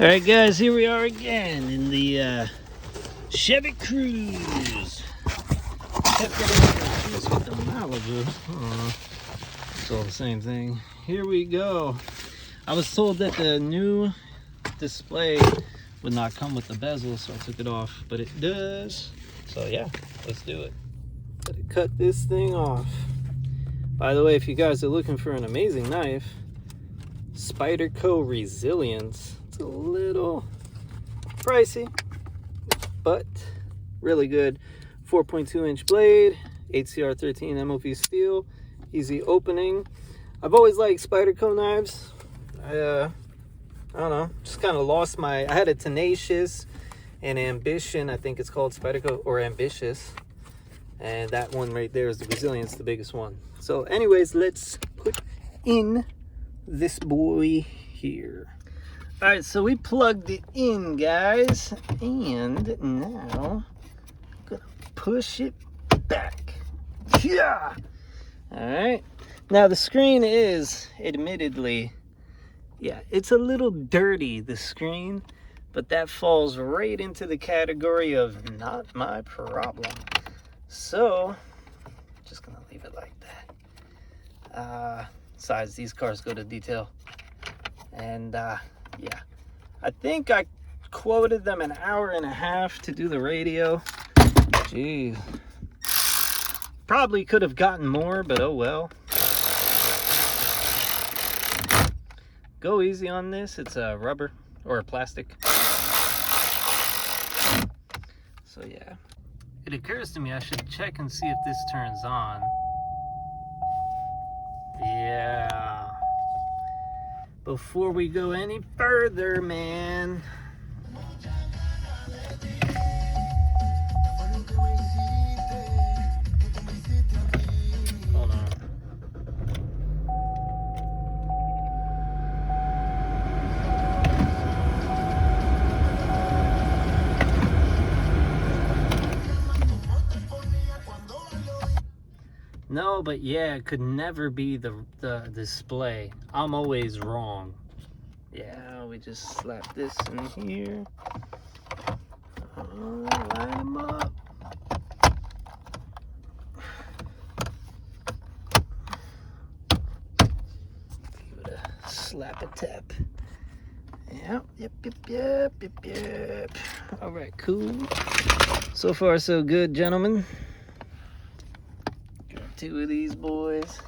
Alright guys, here we are again in the Chevy Cruz. Kept getting confused with the Malibu. It's all the same thing. Here we go. I was told that the new display would not come with the bezel, so I took it off, but it does. So yeah, let's do it. Gotta cut this thing off. By the way, if you guys are looking for an amazing knife, Spyderco Resilience. It's a little pricey, but really good. 4.2 inch blade, HCR 13 MOV steel, easy opening. I've always liked Spyderco knives. I don't know, just kind of lost my, I had a Tenacious and Ambition, I think it's called Spyderco, or Ambitious. And that one right there is the Resilience, the biggest one. So anyways, let's put in this boy here. All right, so we plugged it in, guys, and now I'm gonna push it back. Yeah. All right. Now the screen is admittedly, yeah, it's a little dirty, the screen, but that falls right into the category of not my problem. So just gonna leave it like that. Besides, these cars go to detail, and yeah, I think I quoted them an hour and a half to do the radio. Jeez, probably could have gotten more, but oh well. Go easy on this. It's a rubber or a plastic. So yeah, it occurs to me I should check and see if this turns on. Yeah. Before we go any further, man. Hold on. No, but yeah, it could never be the display. I'm always wrong. Yeah, we just slap this in here. Line them up. Give it a slap a tap. Yep. All right, cool. So far, so good, gentlemen. Two of these boys.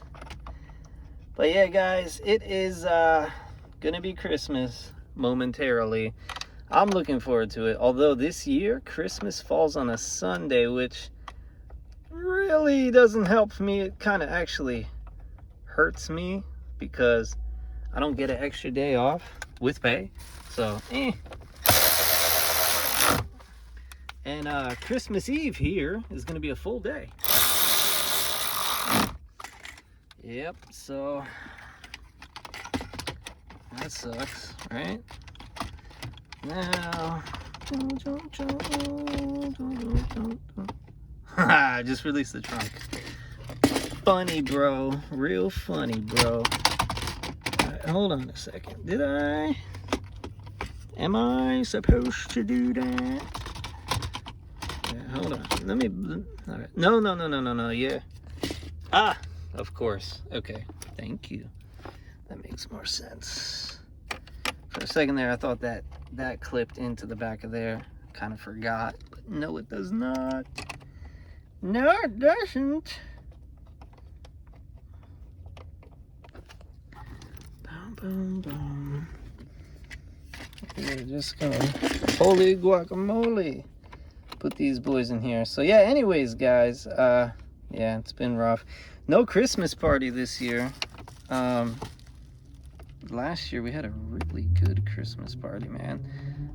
But yeah, guys, it is gonna be Christmas momentarily. I'm looking forward to it, although this year Christmas falls on a Sunday, which really doesn't help me. It kind of actually hurts me because I don't get an extra day off with pay, so and Christmas Eve here is gonna be a full day. Yep, so that sucks, right? Now, I just released the trunk. Funny, bro. Real funny, bro. Right, hold on a second. Am I supposed to do that? Yeah, hold on. Let me, all right. No, yeah. Ah! Of course. Okay. Thank you. That makes more sense. For a second there, I thought that clipped into the back of there. Kind of forgot. But no, it does not. No, it doesn't. Boom, boom, boom. We're just gonna, holy guacamole, put these boys in here. So yeah, anyways, guys, yeah, it's been rough. No Christmas party this year. Last year we had a really good Christmas party, man.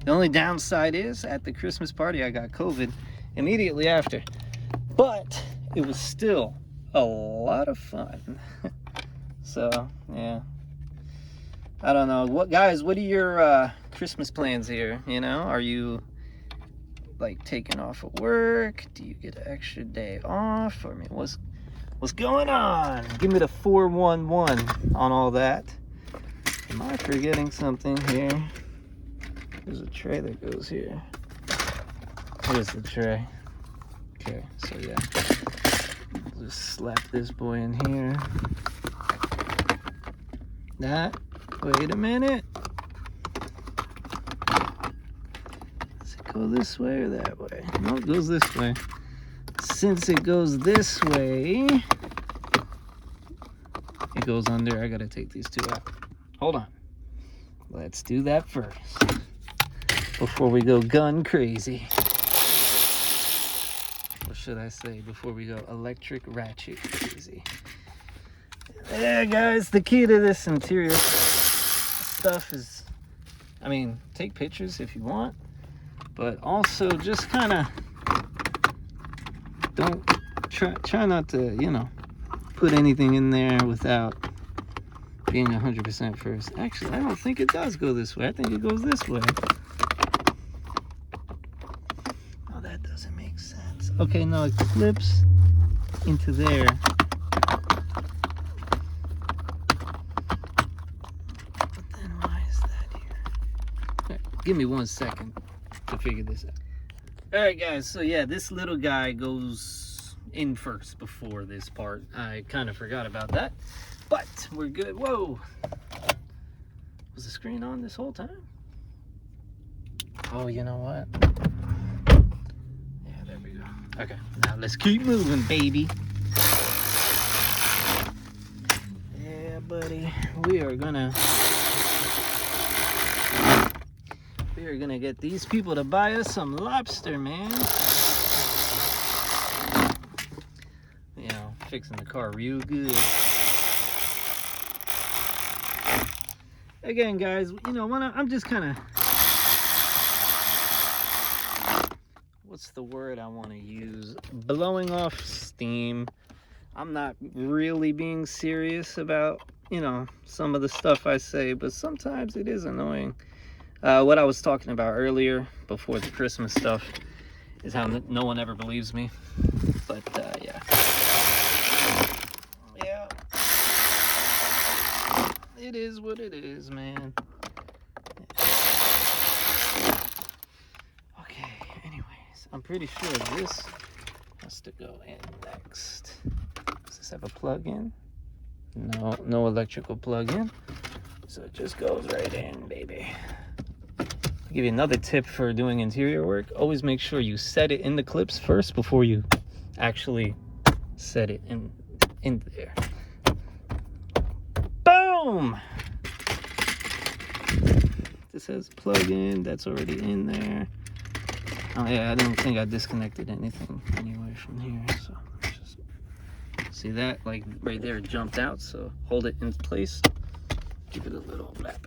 The only downside is at the Christmas party I got COVID immediately after. But it was still a lot of fun. So, yeah. I don't know. What are your Christmas plans here? You know, are you like taking off of work? Do you get an extra day off? I mean, what's going on? Give me the 411 on all that. Am I forgetting something here? There's a tray that goes here. Here's the tray. Okay, so yeah. Just slap this boy in here. Wait a minute. Does it go this way or that way? No, it goes this way. Since it goes this way, it goes under. I gotta take these two out. Hold on. Let's do that first before we go gun crazy. Or should I say, before we go electric ratchet crazy. Yeah, guys, the key to this interior stuff is, I mean, take pictures if you want, but also just kind of don't try not to, you know, put anything in there without being 100% first. Actually, I don't think it does go this way. I think it goes this way. Oh, that doesn't make sense. Okay, no, it clips into there. But then why is that here? Right, give me 1 second to figure this out. All right, guys, so yeah, this little guy goes in first before this part. I kind of forgot about that, but we're good. Whoa, was the screen on this whole time? Oh, you know what? Yeah, there we go. Okay, now let's keep moving, baby. Yeah, buddy, we are gonna get these people to buy us some lobster, man. You know, fixing the car real good. Again, guys, you know, when I'm just kind of, what's the word I want to use? Blowing off steam. I'm not really being serious about, you know, some of the stuff I say, but sometimes it is annoying. What I was talking about earlier, before the Christmas stuff, is how no one ever believes me. But, yeah. Yeah. It is what it is, man. Okay, anyways, I'm pretty sure this has to go in next. Does this have a plug-in? No electrical plug-in. So it just goes right in, baby. I'll give you another tip for doing interior work. Always make sure you set it in the clips first before you actually set it in there. Boom! This says plug in, that's already in there. Oh yeah, I don't think I disconnected anything anyway from here, so just see that, like right there, it jumped out, so hold it in place. Give it a little blap.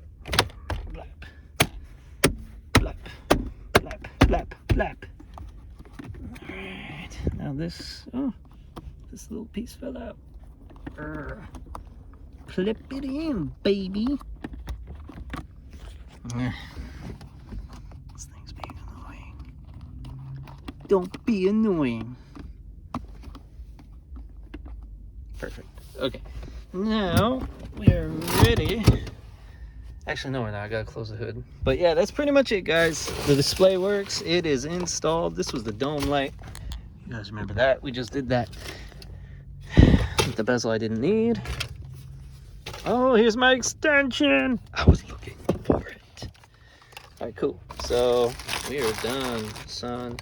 Flap. Alright, now this little piece fell out. Clip it in, baby. This thing's being annoying. Don't be annoying. Perfect. Okay, now we're ready. Actually, no, we're not. I gotta close the hood. But yeah, that's pretty much it, guys. The display works. It is installed. This was the dome light. You guys remember that? We just did that with the bezel I didn't need. Oh, here's my extension. I was looking for it. All right, cool. So we are done, son.